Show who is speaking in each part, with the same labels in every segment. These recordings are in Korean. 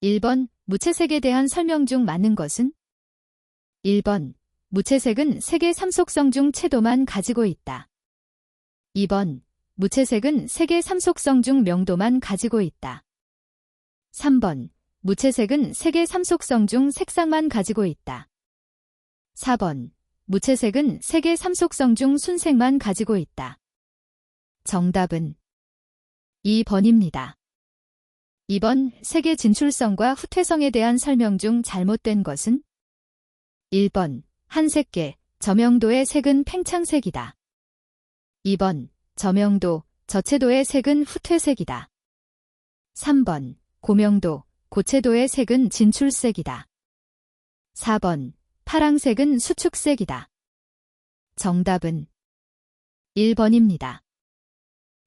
Speaker 1: 1번 무채색에 대한 설명 중 맞는 것은? 1번 무채색은 색의 삼속성 중 채도만 가지고 있다. 2번 무채색은 색의 삼속성 중 명도만 가지고 있다. 3번 무채색은 색의 삼속성 중 색상만 가지고 있다. 4번 무채색은 색의 삼속성 중 순색만 가지고 있다. 정답은 2번입니다. 2번 색의 진출성과 후퇴성에 대한 설명 중 잘못된 것은? 1번 한색계, 저명도의 색은 팽창색이다. 2번 저명도, 저채도의 색은 후퇴색이다. 3번 고명도, 고채도의 색은 진출색이다. 4번 파랑색은 수축색이다. 정답은 1번입니다.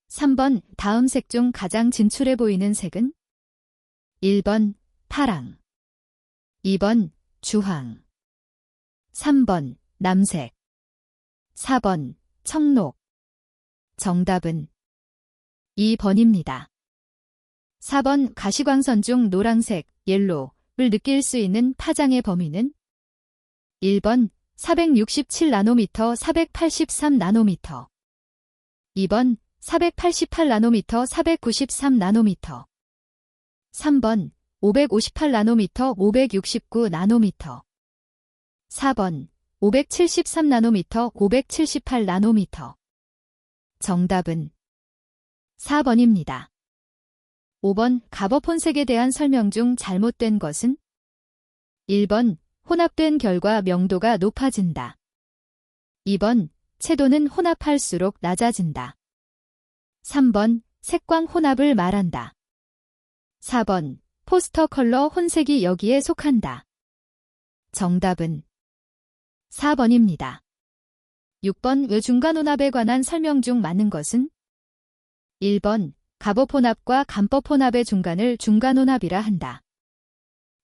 Speaker 1: 3번 다음 색 중 가장 진출해 보이는 색은? 1번 파랑, 2번 주황, 3번 남색, 4번 청록. 정답은 2번입니다. 4번 가시광선 중 노란색, 옐로우를 느낄 수 있는 파장의 범위는? 1번 467나노미터, 483나노미터. 2번 488나노미터, 493나노미터. 3번 558나노미터, 569나노미터. 4번 573나노미터, 578나노미터. 정답은 4번입니다. 5번 가버폰색에 대한 설명 중 잘못된 것은? 1번 혼합된 결과 명도가 높아진다. 2번 채도는 혼합할수록 낮아진다. 3번 색광 혼합을 말한다. 4번 포스터 컬러 혼색이 여기에 속한다. 정답은 4번입니다. 6번 외중간혼합에 관한 설명 중 맞는 것은? 1번 가버폰합과 간법혼합의 중간을 중간혼합이라 한다.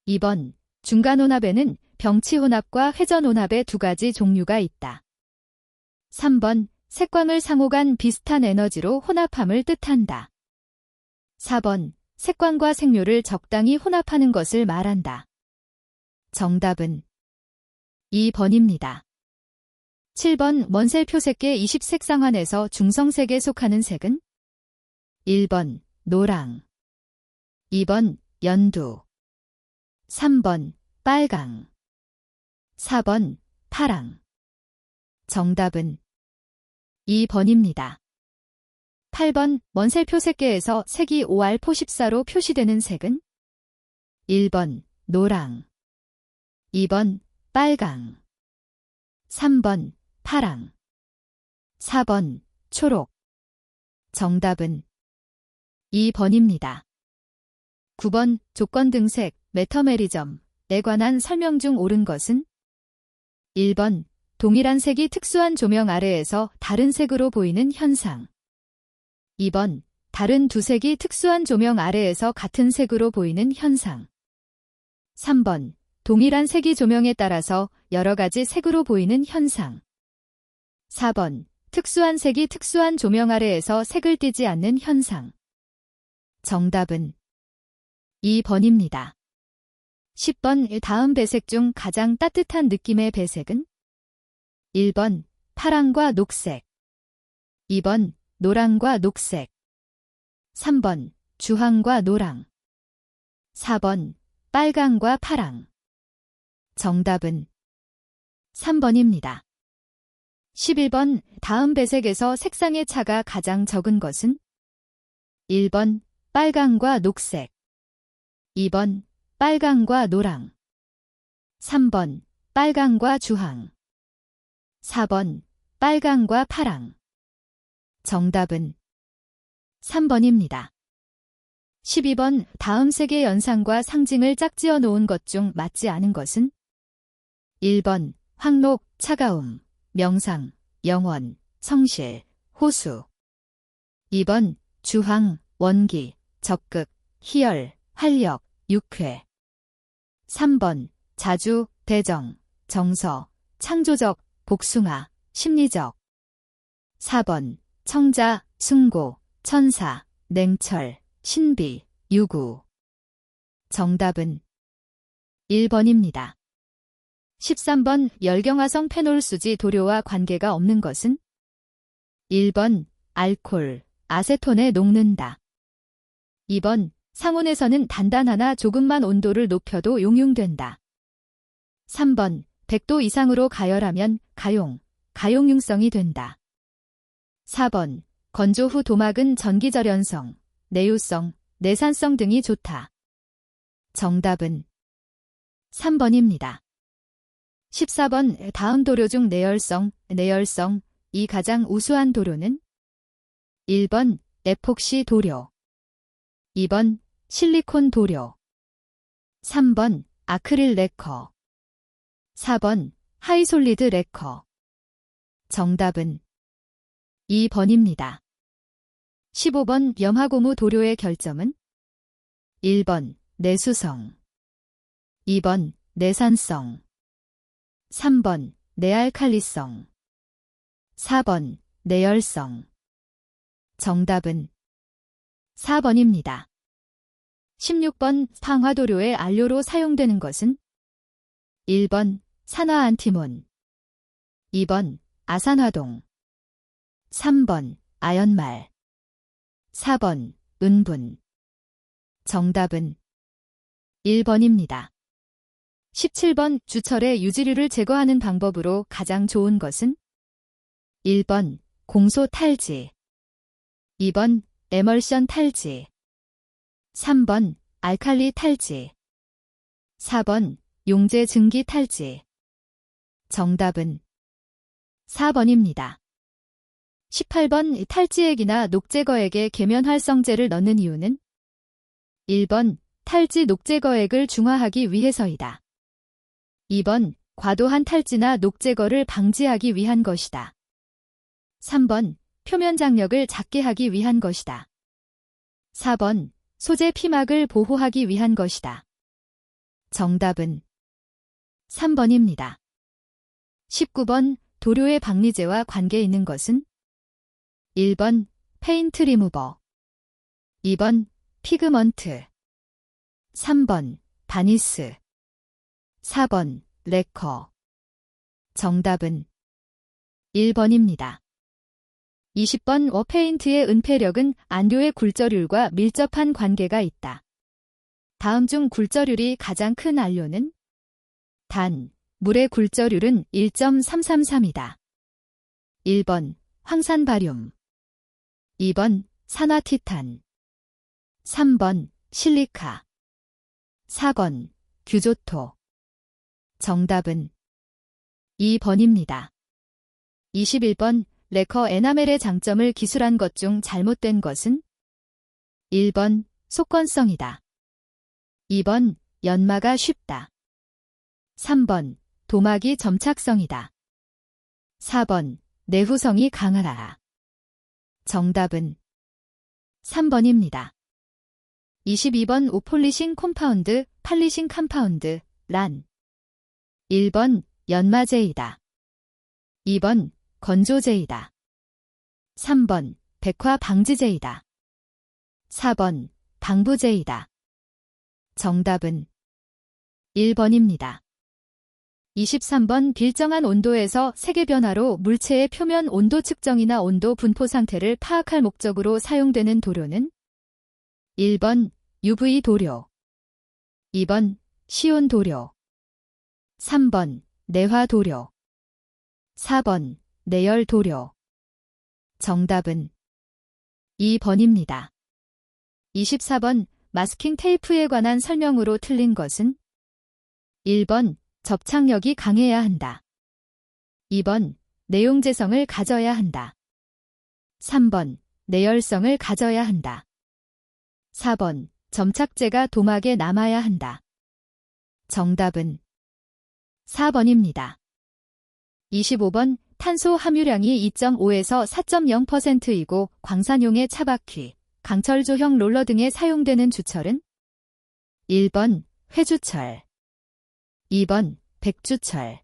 Speaker 1: 2번 중간혼합에는 병치혼합과 회전혼합의 두 가지 종류가 있다. 3번 색광을 상호간 비슷한 에너지로 혼합함을 뜻한다. 4번 색광과 색료를 적당히 혼합하는 것을 말한다. 정답은 2번입니다. 7번 원셀 표색계 20색상환에서 중성색에 속하는 색은? 1번 노랑, 2번 연두, 3번 빨강, 4번 파랑. 정답은 2번입니다. 8번 원셀 표색계에서 색이 OR14로 표시되는 색은? 1번 노랑, 2번 빨강, 3번 파랑, 4번 초록. 정답은 2번입니다. 9번 조건등색, 메터메리즘에 관한 설명 중 옳은 것은? 1번 동일한 색이 특수한 조명 아래에서 다른 색으로 보이는 현상. 2번 다른 두 색이 특수한 조명 아래에서 같은 색으로 보이는 현상. 3번 동일한 색이 조명에 따라서 여러 가지 색으로 보이는 현상. 4번 특수한 색이 특수한 조명 아래에서 색을 띠지 않는 현상. 정답은 2번입니다. 10번 다음 배색 중 가장 따뜻한 느낌의 배색은? 1번 파랑과 녹색, 2번 노랑과 녹색, 3번 주황과 노랑, 4번 빨강과 파랑. 정답은 3번입니다. 11번 다음 배색에서 색상의 차가 가장 적은 것은? 1번 빨강과 녹색, 2번 빨강과 노랑, 3번 빨강과 주황, 4번 빨강과 파랑. 정답은 3번입니다. 12번 다음 색의 연상과 상징을 짝지어 놓은 것 중 맞지 않은 것은? 1번 황록, 차가움, 명상, 영원, 성실, 호수. 2번 주황, 원기, 적극, 희열, 활력, 유쾌. 3번 자주, 대정, 정서, 창조적, 복숭아, 심리적. 4번 청자, 숭고, 천사, 냉철, 신비, 유구. 정답은 1번입니다. 13번 열경화성 페놀수지 도료와 관계가 없는 것은? 1번 알코올, 아세톤에 녹는다. 2번 상온에서는 단단하나 조금만 온도를 높여도 용융된다. 3번 100도 이상으로 가열하면 가용융성이 된다. 4번 건조 후 도막은 전기절연성, 내유성, 내산성 등이 좋다. 정답은 3번입니다. 14번 다음 도료 중 내열성이 가장 우수한 도료는? 1번 에폭시 도료, 2번 실리콘 도료, 3번 아크릴 레커, 4번 하이솔리드 레커. 정답은 2번입니다. 15번 염화고무 도료의 결점은? 1번 내수성, 2번 내산성, 3번 내알칼리성, 4번 내열성. 정답은 4번입니다. 16번 황화도료의 안료로 사용되는 것은? 1번 산화안티몬, 2번 아산화동, 3번 아연말, 4번 은분. 정답은 1번입니다. 17번 주철의 유지류를 제거하는 방법으로 가장 좋은 것은? 1번 공소 탈지, 2번 에멀션 탈지, 3번 알칼리 탈지, 4번 용제 증기 탈지. 정답은 4번입니다. 18번 탈지액이나 녹제거액에 계면활성제를 넣는 이유는? 1번 탈지 녹제거액을 중화하기 위해서이다. 2번 과도한 탈지나 녹제거를 방지하기 위한 것이다. 3번 표면 장력을 작게 하기 위한 것이다. 4번 소재 피막을 보호하기 위한 것이다. 정답은 3번입니다. 19번 도료의 박리제와 관계 있는 것은? 1번 페인트 리무버, 2번 피그먼트, 3번 바니스, 4번 레커. 정답은 1번입니다. 20번 워페인트의 은폐력은 안료의 굴절율과 밀접한 관계가 있다. 다음 중 굴절율이 가장 큰 안료는? 단, 물의 굴절율은 1.333이다. 1번 황산바륨, 2번 산화티탄, 3번 실리카, 4번 규조토. 정답은 2번입니다. 21번 레커 에나멜의 장점을 기술한 것 중 잘못된 것은? 1번 속건성이다. 2번 연마가 쉽다. 3번 도막이 점착성이다. 4번 내후성이 강하다. 정답은 3번입니다. 22번 오폴리싱 콤파운드, 팔리싱 컴파운드, 란. 1번 연마제이다. 2번 건조제이다. 3번 백화 방지제이다. 4번 방부제이다. 정답은 1번입니다. 23번 일정한 온도에서 색의 변화로 물체의 표면 온도 측정이나 온도 분포 상태를 파악할 목적으로 사용되는 도료는? 1번 UV 도료, 2번 시온 도료, 3번 내화 도료, 4번 내열 도료. 정답은 2번입니다. 24번 마스킹 테이프에 관한 설명으로 틀린 것은? 1번 접착력이 강해야 한다. 2번 내용재성을 가져야 한다. 3번 내열성을 가져야 한다. 4번 점착제가 도막에 남아야 한다. 정답은 4번입니다. 25번 탄소 함유량이 2.5에서 4.0%이고 광산용의 차바퀴, 강철 조형 롤러 등에 사용되는 주철은? 1번 회주철, 2번 백주철,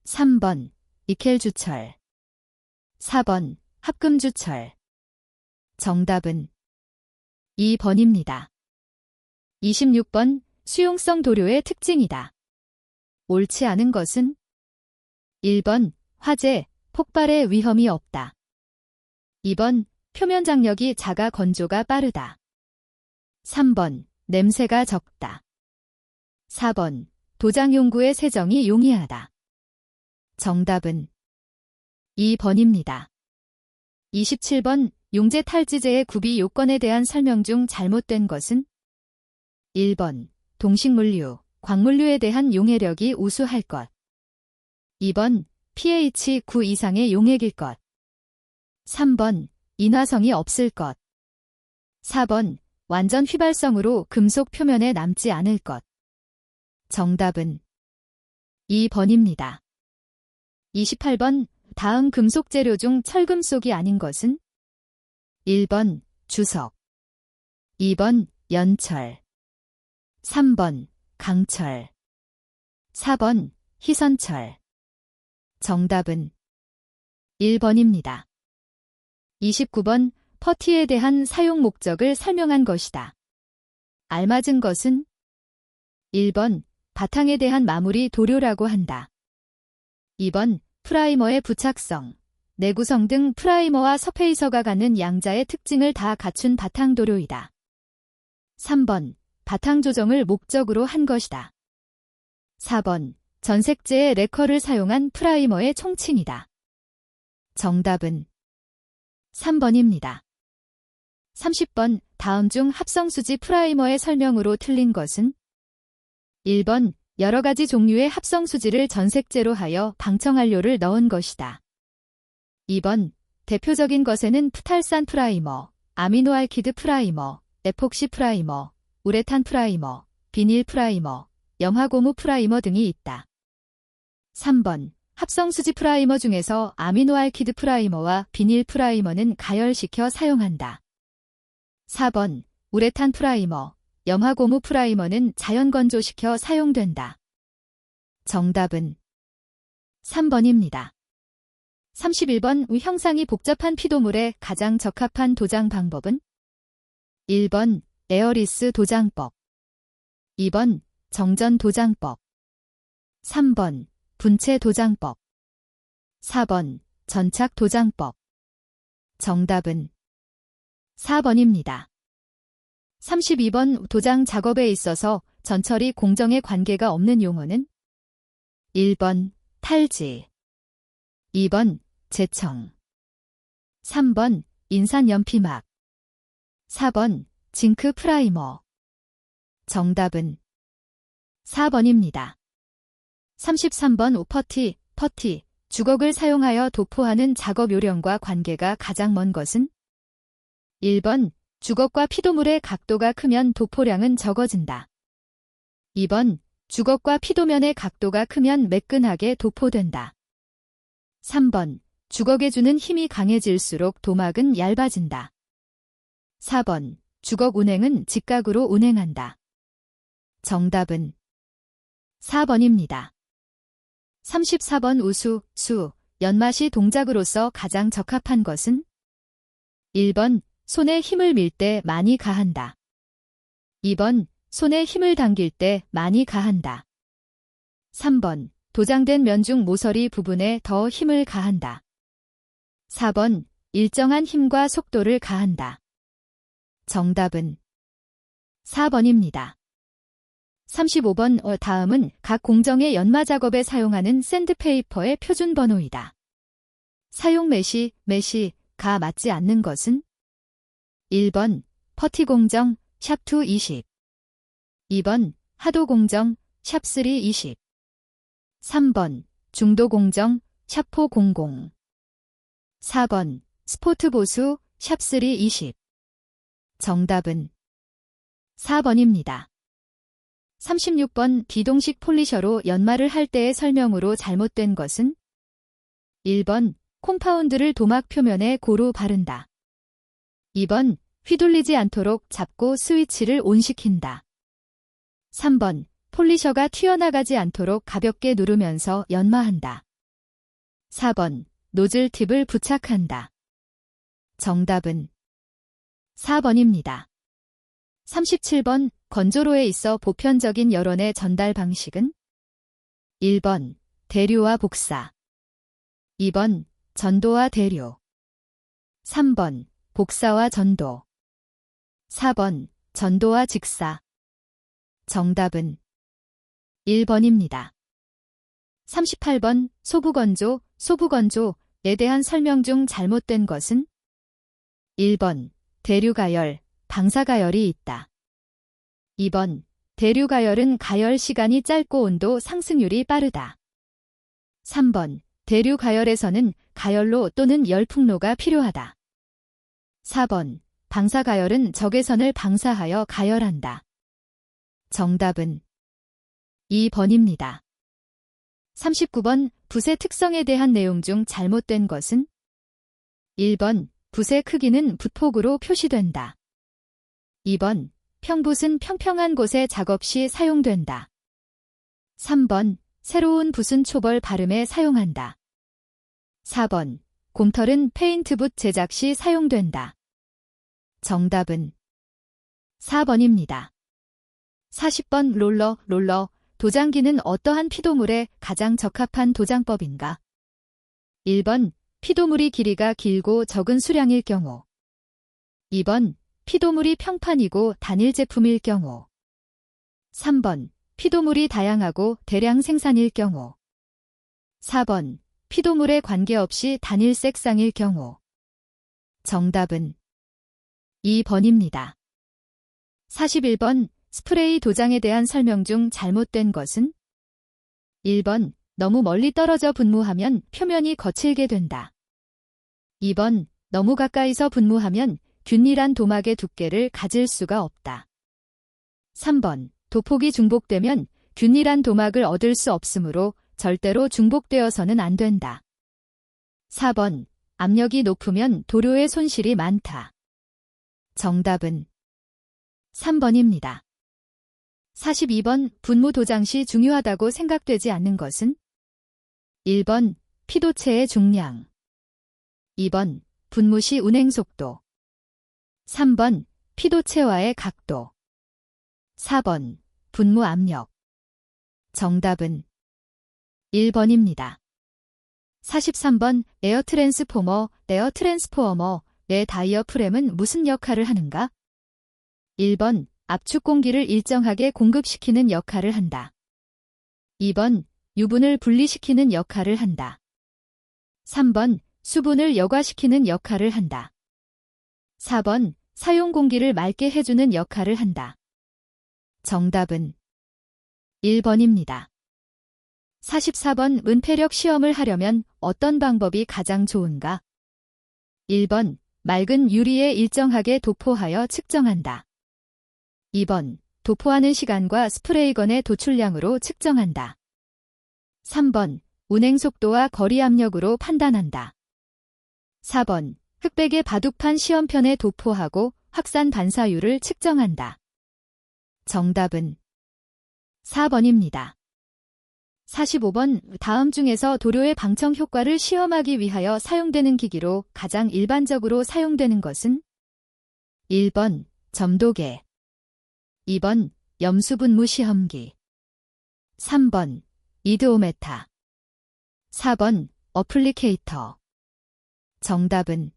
Speaker 1: 3번 니켈주철, 4번 합금주철. 정답은 2번입니다. 26번 수용성 도료의 특징이다. 옳지 않은 것은 1번 화재, 폭발의 위험이 없다. 2번 표면 장력이 작아 건조가 빠르다. 3번 냄새가 적다. 4번 도장 용구의 세정이 용이하다. 정답은 2번입니다. 27번 용제 탈지제의 구비 요건에 대한 설명 중 잘못된 것은 1번 동식물류, 광물류에 대한 용해력이 우수할 것. 2번 pH 9 이상의 용액일 것. 3번 인화성이 없을 것. 4번 완전 휘발성으로 금속 표면에 남지 않을 것. 정답은 2번입니다. 28번 다음 금속 재료 중 철금속이 아닌 것은 1번 주석, 2번 연철, 3번 강철, 4번 희선철. 정답은 1번입니다. 29번 퍼티에 대한 사용 목적을 설명한 것이다. 알맞은 것은 1번 바탕에 대한 마무리 도료라고 한다. 2번 프라이머의 부착성, 내구성 등 프라이머와 서페이서가 갖는 양자의 특징을 다 갖춘 바탕 도료이다. 3번 바탕 조정을 목적으로 한 것이다. 4번 전색제의 레커를 사용한 프라이머의 총칭이다. 정답은 3번입니다. 30번 다음 중 합성수지 프라이머의 설명으로 틀린 것은 1번 여러 가지 종류의 합성수지를 전색제로 하여 방청한료를 넣은 것이다. 2번 대표적인 것에는 프탈산 프라이머, 아미노알키드 프라이머, 에폭시 프라이머, 우레탄 프라이머, 비닐 프라이머, 염화고무 프라이머 등이 있다. 3번 합성수지 프라이머 중에서 아미노알키드 프라이머와 비닐 프라이머는 가열시켜 사용한다. 4번 우레탄 프라이머, 염화고무 프라이머는 자연건조시켜 사용된다. 정답은 3번입니다. 31번 형상이 복잡한 피도물에 가장 적합한 도장 방법은 1번 에어리스 도장법, 2번 정전 도장법, 3번 분체 도장법, 4번 전착 도장법. 정답은 4번입니다. 32번 도장 작업에 있어서 전처리 공정에 관계가 없는 용어는 1번 탈지, 2번 제청, 3번 인산 연피막, 4번 징크 프라이머. 정답은 4번입니다. 33번 퍼티, 주걱을 사용하여 도포하는 작업 요령과 관계가 가장 먼 것은 1번 주걱과 피도물의 각도가 크면 도포량은 적어진다. 2번 주걱과 피도면의 각도가 크면 매끈하게 도포된다. 3번 주걱에 주는 힘이 강해질수록 도막은 얇아진다. 4번 주걱 운행은 직각으로 운행한다. 정답은 4번입니다. 34번 수, 연마시 동작으로서 가장 적합한 것은 1번 손에 힘을 밀 때 많이 가한다. 2번 손에 힘을 당길 때 많이 가한다. 3번 도장된 면 중 모서리 부분에 더 힘을 가한다. 4번 일정한 힘과 속도를 가한다. 정답은 4번입니다. 35번 다음은 각 공정의 연마 작업에 사용하는 샌드페이퍼의 표준 번호이다. 사용 메시가 맞지 않는 것은 1번 퍼티 공정 샵2 20, 2번 하도 공정 샵3 20, 3번 중도 공정 샵4 00, 4번 스포트 보수 샵3 20. 정답은 4번입니다. 36번 비동식 폴리셔로 연마를 할 때의 설명으로 잘못된 것은 1번 콤파운드를 도막 표면에 고루 바른다. 2번 휘둘리지 않도록 잡고 스위치를 온시킨다. 3번 폴리셔가 튀어나가지 않도록 가볍게 누르면서 연마한다. 4번 노즐 팁을 부착한다. 정답은 4번입니다. 37번 건조로에 있어 보편적인 여론의 전달 방식은 1번 대류와 복사 2번 전도와 대류 3번 복사와 전도 4번 전도와 직사 정답은 1번입니다. 38번 소부건조, 소부건조에 대한 설명 중 잘못된 것은 1번 대류가열, 방사가열이 있다. 2번 대류가열은 가열 시간이 짧고 온도 상승률이 빠르다. 3번 대류가열에서는 가열로 또는 열풍로가 필요하다. 4번 방사가열은 적외선을 방사하여 가열한다. 정답은 2번입니다. 39번 붓의 특성에 대한 내용 중 잘못된 것은 1번 붓의 크기는 붓폭으로 표시된다. 2번 평붓은 평평한 곳에 작업 시 사용된다. 3번 새로운 붓은 초벌 발음에 사용한다. 4번 곰털은 페인트붓 제작 시 사용된다. 정답은 4번입니다. 40번 롤러, 도장기는 어떠한 피도물에 가장 적합한 도장법인가? 1번 피도물이 길이가 길고 적은 수량일 경우 2번 피도물이 평판이고 단일 제품일 경우 3번 피도물이 다양하고 대량 생산일 경우 4번 피도물에 관계없이 단일 색상일 경우 정답은 2번입니다. 41번 스프레이 도장에 대한 설명 중 잘못된 것은 1번 너무 멀리 떨어져 분무하면 표면이 거칠게 된다. 2번 너무 가까이서 분무하면 균일한 도막의 두께를 가질 수가 없다. 3번 도폭이 중복되면 균일한 도막을 얻을 수 없으므로 절대로 중복되어서는 안 된다. 4번 압력이 높으면 도료의 손실이 많다. 정답은 3번입니다. 42번 분무 도장 시 중요하다고 생각되지 않는 것은 1번 피도체의 중량 2번 분무 시 운행 속도 3번 피도체와의 각도 4번 분무 압력 정답은 1번입니다. 43번 에어 트랜스포머의 다이어 프렘은 무슨 역할을 하는가? 1번 압축 공기를 일정하게 공급시키는 역할을 한다. 2번 유분을 분리시키는 역할을 한다. 3번 수분을 여과시키는 역할을 한다. 4번 사용 공기를 맑게 해주는 역할을 한다. 정답은 1번입니다. 44번 은폐력 시험을 하려면 어떤 방법이 가장 좋은가? 1번 맑은 유리에 일정하게 도포하여 측정한다. 2번 도포하는 시간과 스프레이건의 도출량으로 측정한다. 3번 운행 속도와 거리 압력으로 판단한다. 4번 흑백의 바둑판 시험편에 도포하고 확산 반사율을 측정한다. 정답은 4번입니다. 45번 다음 중에서 도료의 방청 효과를 시험하기 위하여 사용되는 기기로 가장 일반적으로 사용되는 것은 1번 점도계 2번 염수분무 시험기 3번 이드오메타 4번 어플리케이터 정답은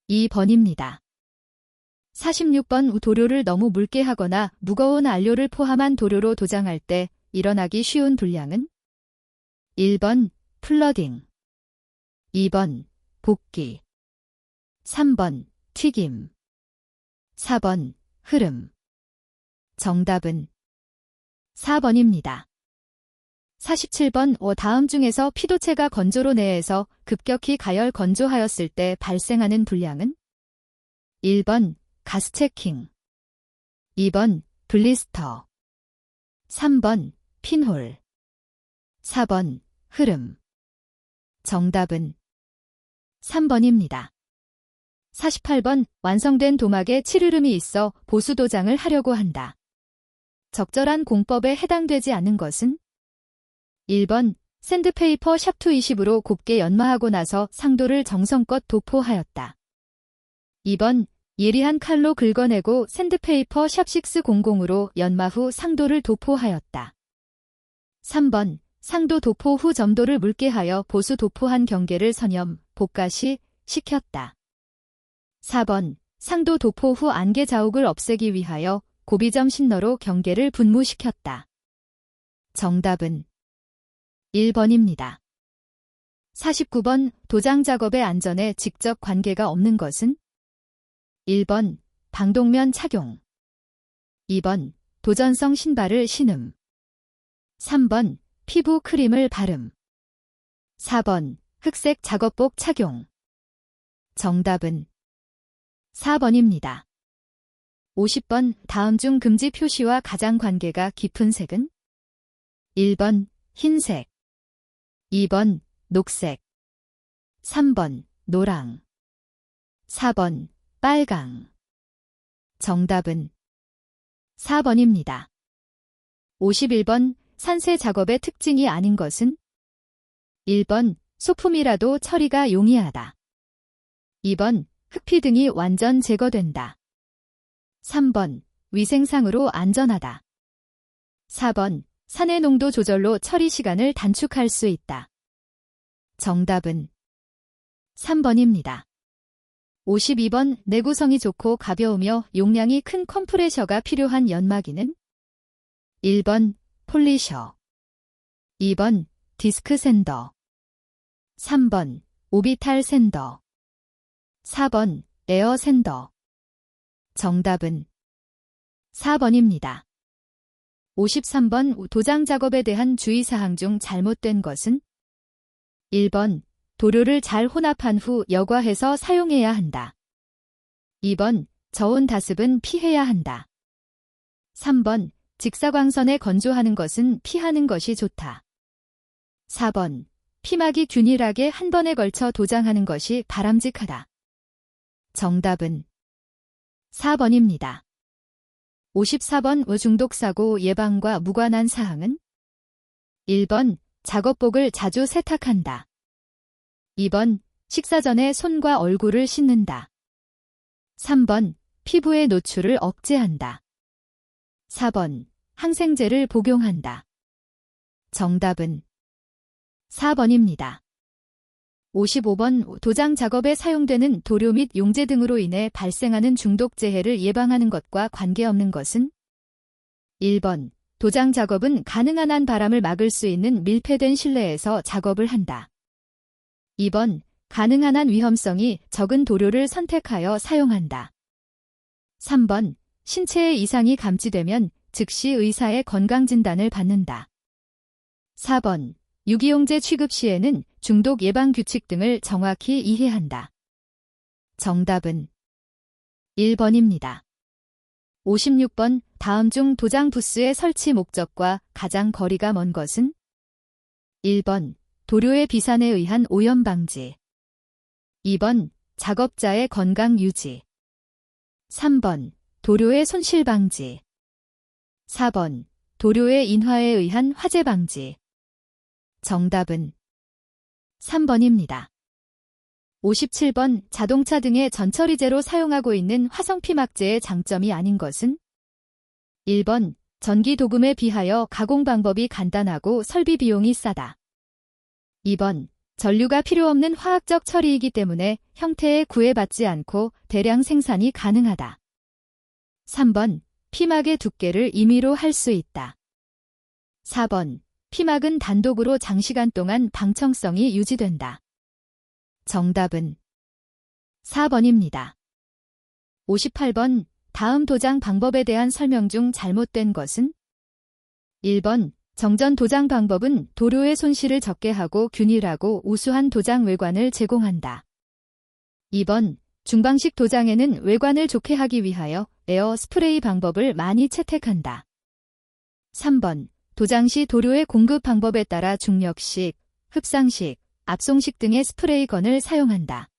Speaker 1: 2번입니다. 46번 도료를 너무 묽게 하거나 무거운 안료를 포함한 도료로 도장할 때 일어나기 쉬운 불량은 1번 플러딩 2번 볶기 3번 튀김 4번 흐름 정답은 4번입니다. 47번 다음 중에서 피도체가 건조로 내에서 급격히 가열 건조하였을 때 발생하는 불량은 1번 가스체킹 2번 블리스터 3번 핀홀 4번 흐름 정답은 3번입니다. 48번 완성된 도막에 칠흐름이 있어 보수 도장을 하려고 한다. 적절한 공법에 해당되지 않은 것은 1번 샌드페이퍼 샵220으로 곱게 연마하고 나서 상도를 정성껏 도포하였다. 2번 예리한 칼로 긁어내고 샌드페이퍼 샵600으로 연마 후 상도를 도포하였다. 3번 상도 도포 후 점도를 묽게 하여 보수 도포한 경계를 선염, 복가시 시켰다. 4번 상도 도포 후 안개 자욱을 없애기 위하여 고비점 신너로 경계를 분무시켰다. 정답은 1번입니다. 49번 도장 작업의 안전에 직접 관계가 없는 것은? 1번 방독면 착용, 2번 도전성 신발을 신음, 3번 피부 크림을 바름, 4번 흑색 작업복 착용. 정답은 4번입니다. 50번 다음 중 금지 표시와 가장 관계가 깊은 색은? 1번 흰색, 2번 녹색, 3번 노랑, 4번 빨강. 정답은 4번입니다. 51번 산세 작업의 특징이 아닌 것은? 1번 소품이라도 처리가 용이하다. 2번 흙피 등이 완전 제거된다. 3번 위생상으로 안전하다. 4번 산의 농도 조절로 처리 시간을 단축할 수 있다. 정답은 3번입니다. 52번 내구성이 좋고 가벼우며 용량이 큰 컴프레셔가 필요한 연마기는? 1번 폴리셔, 2번 디스크 샌더, 3번 오비탈 샌더, 4번 에어 샌더. 정답은 4번입니다. 53번 도장 작업에 대한 주의사항 중 잘못된 것은? 1번 도료를 잘 혼합한 후 여과해서 사용해야 한다. 2번 저온 다습은 피해야 한다. 3번 직사광선에 건조하는 것은 피하는 것이 좋다. 4번 피막이 균일하게 한 번에 걸쳐 도장하는 것이 바람직하다. 정답은 4번입니다. 54번 중독사고 예방과 무관한 사항은? 1번 작업복을 자주 세탁한다. 2번 식사 전에 손과 얼굴을 씻는다. 3번 피부의 노출을 억제한다. 4번 항생제를 복용한다. 정답은 4번입니다. 55번 도장 작업에 사용되는 도료 및 용제 등으로 인해 발생하는 중독재해를 예방하는 것과 관계없는 것은? 1번 도장 작업은 가능한 한 바람을 막을 수 있는 밀폐된 실내에서 작업을 한다. 2번 가능한 한 위험성이 적은 도료를 선택하여 사용한다. 3번 신체에 이상이 감지되면 즉시 의사의 건강진단을 받는다. 4번 유기용제 취급 시에는 중독 예방 규칙 등을 정확히 이해한다. 정답은 1번입니다. 56번 다음 중 도장 부스의 설치 목적과 가장 거리가 먼 것은? 1번 도료의 비산에 의한 오염 방지, 2번 작업자의 건강 유지, 3번 도료의 손실 방지, 4번 도료의 인화에 의한 화재 방지. 정답은 3번입니다. 57번 자동차 등의 전처리제로 사용하고 있는 화성피막제의 장점이 아닌 것은? 1번 전기 도금에 비하여 가공 방법이 간단하고 설비 비용이 싸다. 2번 전류가 필요 없는 화학적 처리이기 때문에 형태에 구애받지 않고 대량 생산이 가능하다. 3번 피막의 두께를 임의로 할 수 있다. 4번 피막은 단독으로 장시간 동안 방청성이 유지된다. 정답은 4번입니다. 58번 다음 도장 방법에 대한 설명 중 잘못된 것은? 1번 정전 도장 방법은 도료의 손실을 적게 하고 균일하고 우수한 도장 외관을 제공한다. 2번 중방식 도장에는 외관을 좋게 하기 위하여 에어 스프레이 방법을 많이 채택한다. 3번 도장 시 도료의 공급 방법에 따라 중력식, 흡상식, 압송식 등의 스프레이건을 사용한다.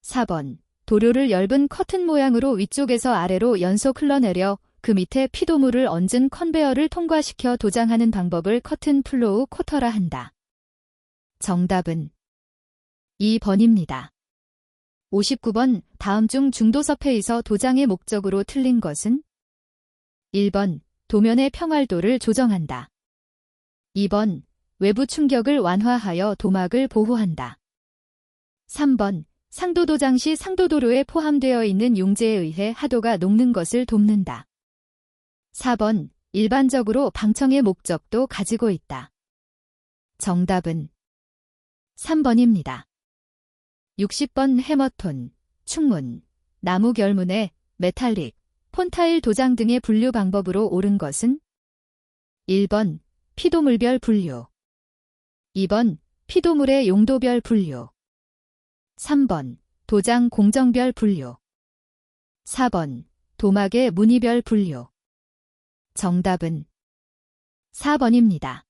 Speaker 1: 4번 도료를 엷은 커튼 모양으로 위쪽에서 아래로 연속 흘러내려 그 밑에 피도물을 얹은 컨베어를 통과시켜 도장하는 방법을 커튼 플로우 코터라 한다. 정답은 2번입니다. 59번 다음 중 중도섭회에서 도장의 목적으로 틀린 것은? 1번 도면의 평활도를 조정한다. 2번 외부 충격을 완화하여 도막을 보호한다. 3번 상도도장 시 상도도로에 포함되어 있는 용제에 의해 하도가 녹는 것을 돕는다. 4번 일반적으로 방청의 목적도 가지고 있다. 정답은 3번입니다. 60번 해머톤, 충문, 나무 결문에 메탈릭, 폰타일 도장 등의 분류 방법으로 옳은 것은? 1번 피도물별 분류, 2번 피도물의 용도별 분류, 3번 도장 공정별 분류, 4번 도막의 무늬별 분류. 정답은 4번입니다.